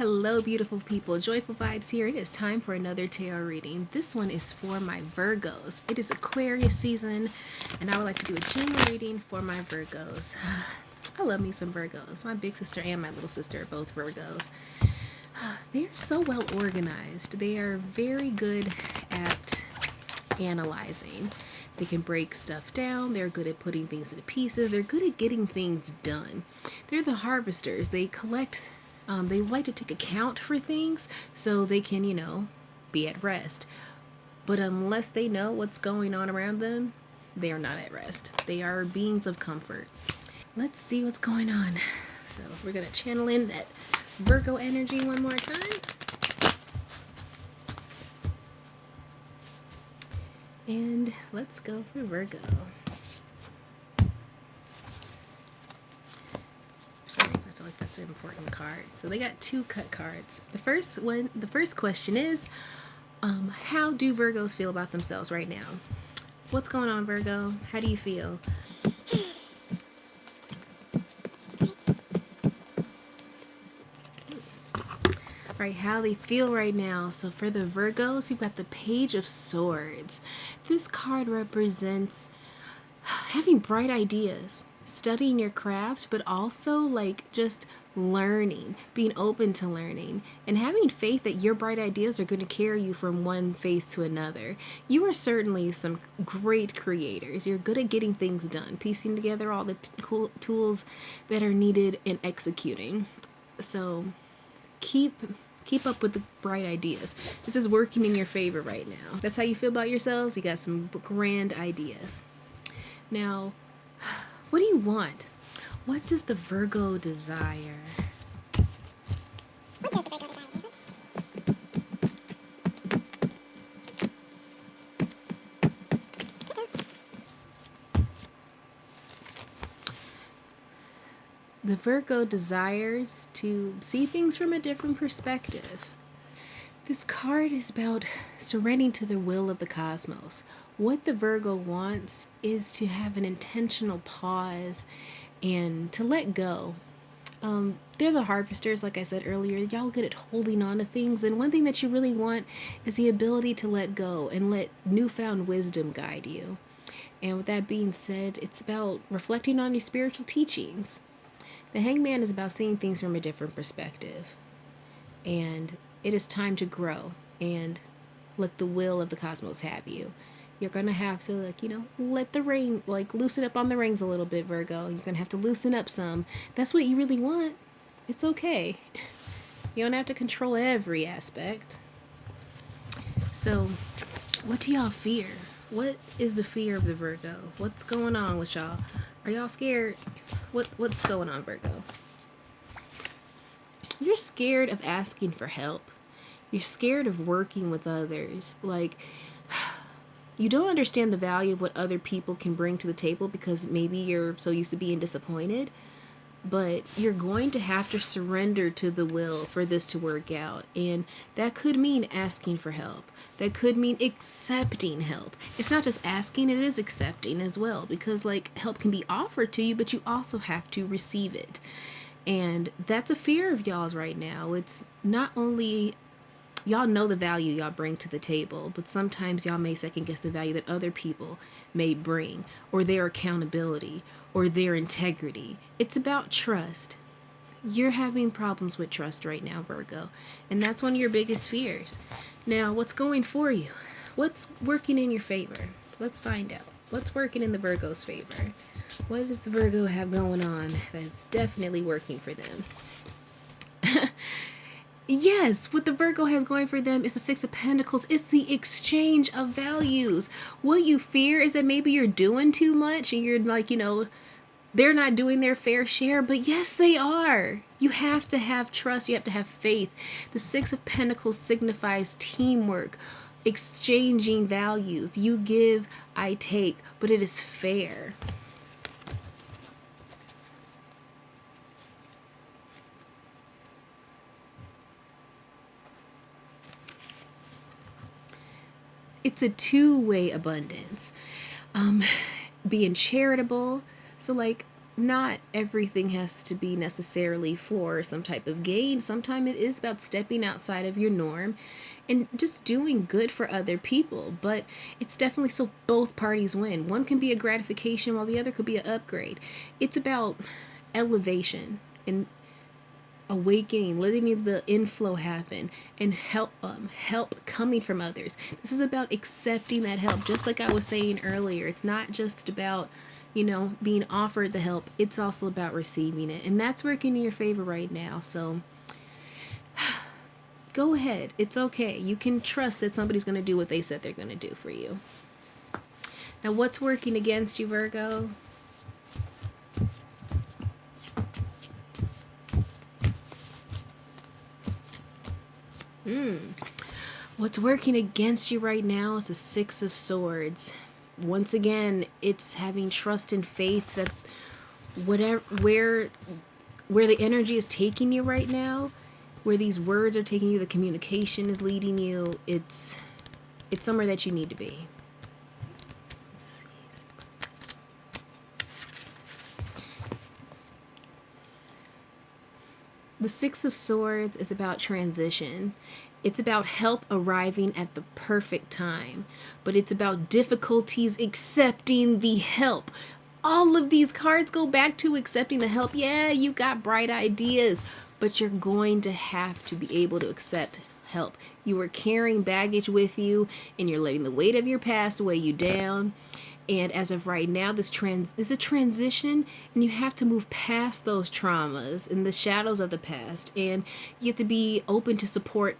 Hello, beautiful people. JoiFul Vibes here. It is time for another tarot reading. This one is for my Virgos. It is Aquarius season, and I would like to do a general reading for my Virgos. I love me some Virgos. My big sister and my little sister are both Virgos. They are so well organized. They are very good at analyzing. They can break stuff down. They're good at putting things into pieces. They're good at getting things done. They're the harvesters. They collect. They like to take account for things so they can, be at rest. But unless they know what's going on around them, they are not at rest. They are beings of comfort. Let's see what's going on. So we're going to channel in that Virgo energy one more time. And let's go for Virgo. For some reason, I feel like that's an important card. So they got two cut cards. The first question is, how do Virgos feel about themselves right now? What's going on, Virgo? How do you feel? Right, how they feel right now. So for the Virgos, you've got the Page of Swords. This card represents having bright ideas, studying your craft, but also like just learning, being open to learning, and having faith that your bright ideas are going to carry you from one phase to another. You are certainly some great creators. You're good at getting things done, piecing together all the cool tools that are needed and executing. So keep up with the bright ideas. This is working in your favor right now. That's how you feel about yourselves. You got some grand ideas. Now, what do you want? What does the Virgo desire? The Virgo desires to see things from a different perspective. This card is about surrendering to the will of the cosmos. What the Virgo wants is to have an intentional pause and to let go. They're the harvesters, like I said earlier. Y'all good at holding on to things, and one thing that you really want is the ability to let go and let newfound wisdom guide you. And with that being said, it's about reflecting on your spiritual teachings. The Hangman is about seeing things from a different perspective. And it is time to grow and let the will of the cosmos have you. You're going to have to, let the ring, loosen up on the rings a little bit, Virgo. You're going to have to loosen up some. That's what you really want. It's okay. You don't have to control every aspect. So, what do y'all fear? What is the fear of the Virgo? What's going on with y'all? Are y'all scared? What's going on, Virgo? You're scared of asking for help. You're scared of working with others. You don't understand the value of what other people can bring to the table because maybe you're so used to being disappointed. But you're going to have to surrender to the will for this to work out. And that could mean asking for help. That could mean accepting help. It's not just asking, it is accepting as well. Because help can be offered to you, but you also have to receive it. And that's a fear of y'all's right now. It's not only y'all know the value y'all bring to the table, but sometimes y'all may second guess the value that other people may bring, or their accountability, or their integrity. It's about trust. You're having problems with trust right now, Virgo, and that's one of your biggest fears. Now, what's going for you? What's working in your favor? Let's find out. What's working in the Virgo's favor? What does the Virgo have going on that's definitely working for them? Yes, what the Virgo has going for them is the Six of Pentacles. It's the exchange of values. What you fear is that maybe you're doing too much and you're they're not doing their fair share, but yes, they are. You have to have trust. You have to have faith. The Six of Pentacles signifies teamwork, exchanging values. You give, I take, but it is fair. It's a two-way abundance. Being charitable. So not everything has to be necessarily for some type of gain. Sometimes it is about stepping outside of your norm and just doing good for other people. But it's definitely so both parties win. One can be a gratification while the other could be an upgrade. It's about elevation and awakening, letting the inflow happen, and help coming from others. This is about accepting that help. Just like I was saying earlier, it's not just about being offered the help. It's also about receiving it, and that's working in your favor right now. So go ahead. It's okay. You can trust that somebody's going to do what they said they're going to do for you. Now, what's working against you, Virgo? What's working against you right now is the Six of Swords. Once again, it's having trust and faith that whatever where the energy is taking you right now, where these words are taking you, the communication is leading you, it's somewhere that you need to be. The Six of Swords is about transition. It's about help arriving at the perfect time, but it's about difficulties accepting the help. All of these cards go back to accepting the help. Yeah, you got bright ideas, but you're going to have to be able to accept help. You are carrying baggage with you, and you're letting the weight of your past weigh you down. And as of right now, this is a transition, and you have to move past those traumas and the shadows of the past. And you have to be open to support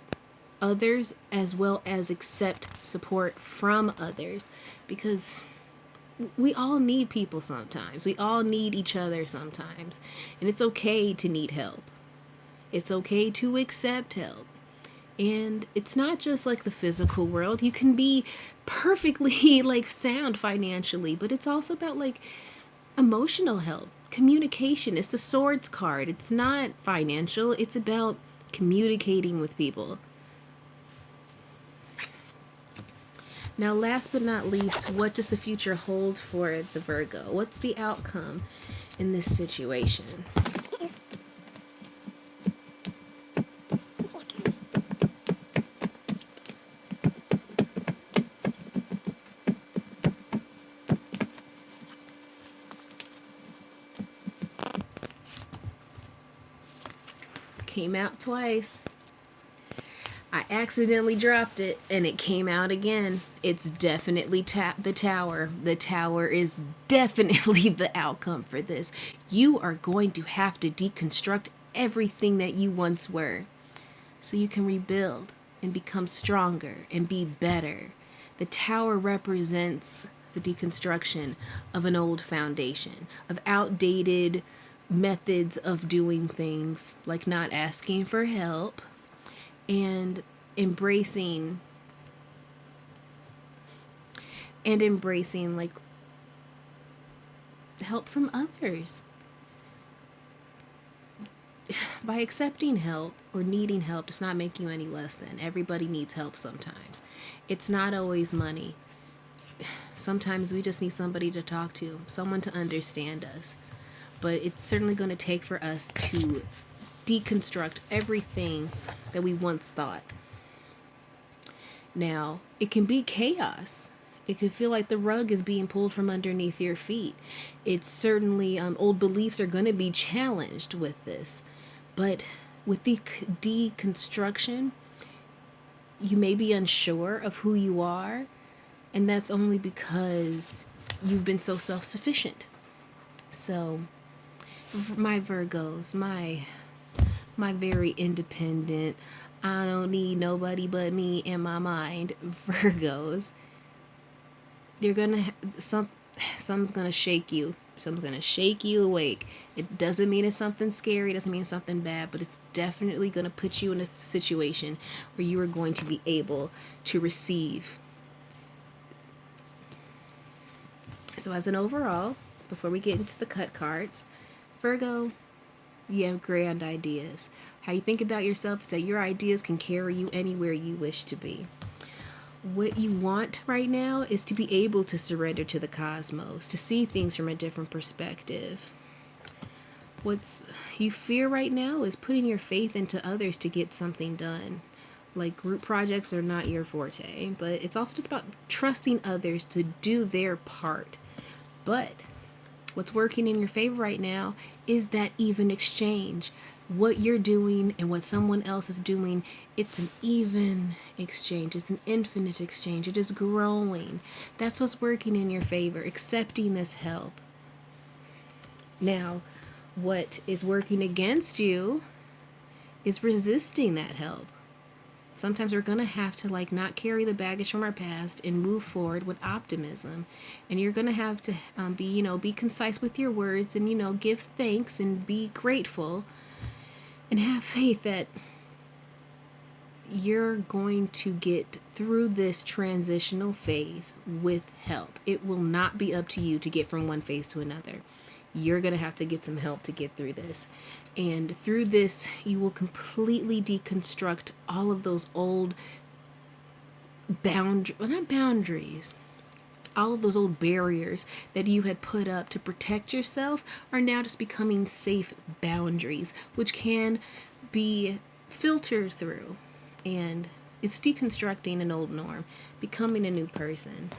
others as well as accept support from others, because we all need people sometimes. We all need each other sometimes. And it's okay to need help. It's okay to accept help. And it's not just like the physical world. You can be perfectly like sound financially, but it's also about like emotional help, communication. It's the Swords card. It's not financial. It's about communicating with people. Now, last but not least, what does the future hold for the Virgo? What's the outcome in this situation? Came out twice. I accidentally dropped it and it came out again. It's definitely the Tower. The Tower is definitely the outcome for this. You are going to have to deconstruct everything that you once were so you can rebuild and become stronger and be better. The Tower represents the deconstruction of an old foundation, of outdated methods of doing things, like not asking for help and embracing like help from others. By accepting help or needing help does not make you any less than. Everybody needs help sometimes. It's not always money. Sometimes we just need somebody to talk to, someone to understand us. But it's certainly going to take for us to deconstruct everything that we once thought. Now, it can be chaos. It can feel like the rug is being pulled from underneath your feet. It's certainly, old beliefs are going to be challenged with this. But with the deconstruction, you may be unsure of who you are, and that's only because you've been so self-sufficient. So, my Virgos, my very independent, I don't need nobody but me in my mind Virgos, you're gonna something's gonna shake you. Something's gonna shake you awake. It doesn't mean it's something scary, it doesn't mean something bad, but it's definitely gonna put you in a situation where you are going to be able to receive. So as an overall, before we get into the cut cards, Virgo, you have grand ideas. How you think about yourself is that your ideas can carry you anywhere you wish to be. What you want right now is to be able to surrender to the cosmos, to see things from a different perspective. What's you fear right now is putting your faith into others to get something done. Like, group projects are not your forte, but it's also just about trusting others to do their part. But what's working in your favor right now is that even exchange. What you're doing and what someone else is doing, it's an even exchange. It's an infinite exchange. It is growing. That's what's working in your favor, accepting this help. Now, what is working against you is resisting that help. Sometimes we're going to have to not carry the baggage from our past and move forward with optimism. And you're going to have to be concise with your words and, give thanks and be grateful and have faith that you're going to get through this transitional phase with help. It will not be up to you to get from one phase to another. You're going to have to get some help to get through this. And through this, you will completely deconstruct all of those old not boundaries, all of those old barriers that you had put up to protect yourself are now just becoming safe boundaries, which can be filtered through. And it's deconstructing an old norm, becoming a new person.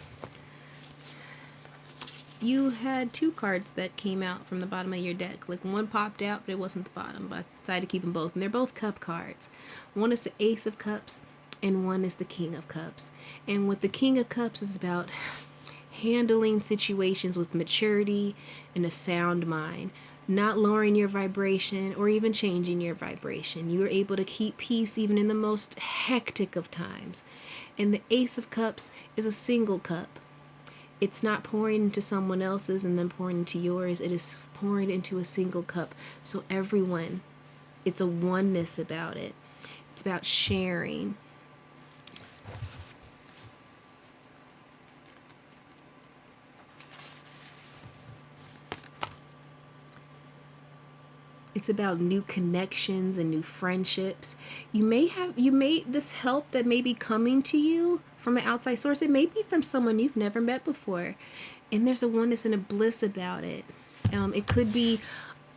You had two cards that came out from the bottom of your deck. One popped out, but it wasn't the bottom. But I decided to keep them both. And they're both cup cards. One is the Ace of Cups, and one is the King of Cups. And what the King of Cups is about handling situations with maturity and a sound mind. Not lowering your vibration or even changing your vibration. You are able to keep peace even in the most hectic of times. And the Ace of Cups is a single cup. It's not pouring into someone else's and then pouring into yours. It is pouring into a single cup. So everyone, it's a oneness about it. It's about sharing. It's about new connections and new friendships. This help that may be coming to you from an outside source. It may be from someone you've never met before. And there's a oneness and a bliss about it. It could be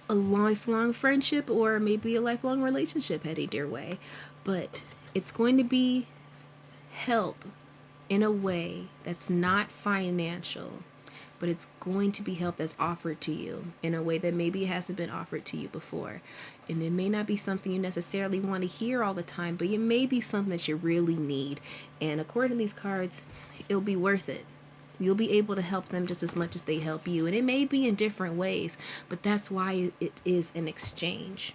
a lifelong friendship or maybe a lifelong relationship headed your way. But it's going to be help in a way that's not financial. But it's going to be help that's offered to you in a way that maybe it hasn't been offered to you before. And it may not be something you necessarily want to hear all the time, but it may be something that you really need. And according to these cards, it'll be worth it. You'll be able to help them just as much as they help you. And it may be in different ways, but that's why it is an exchange.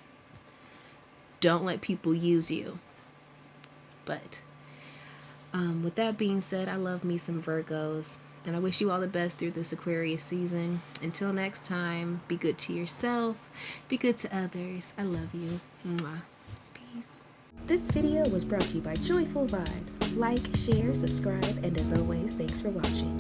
Don't let people use you. But with that being said, I love me some Virgos. And I wish you all the best through this Aquarius season. Until next time, be good to yourself. Be good to others. I love you. Mwah. Peace. This video was brought to you by JoiFul Vibes. Like, share, subscribe, and as always, thanks for watching.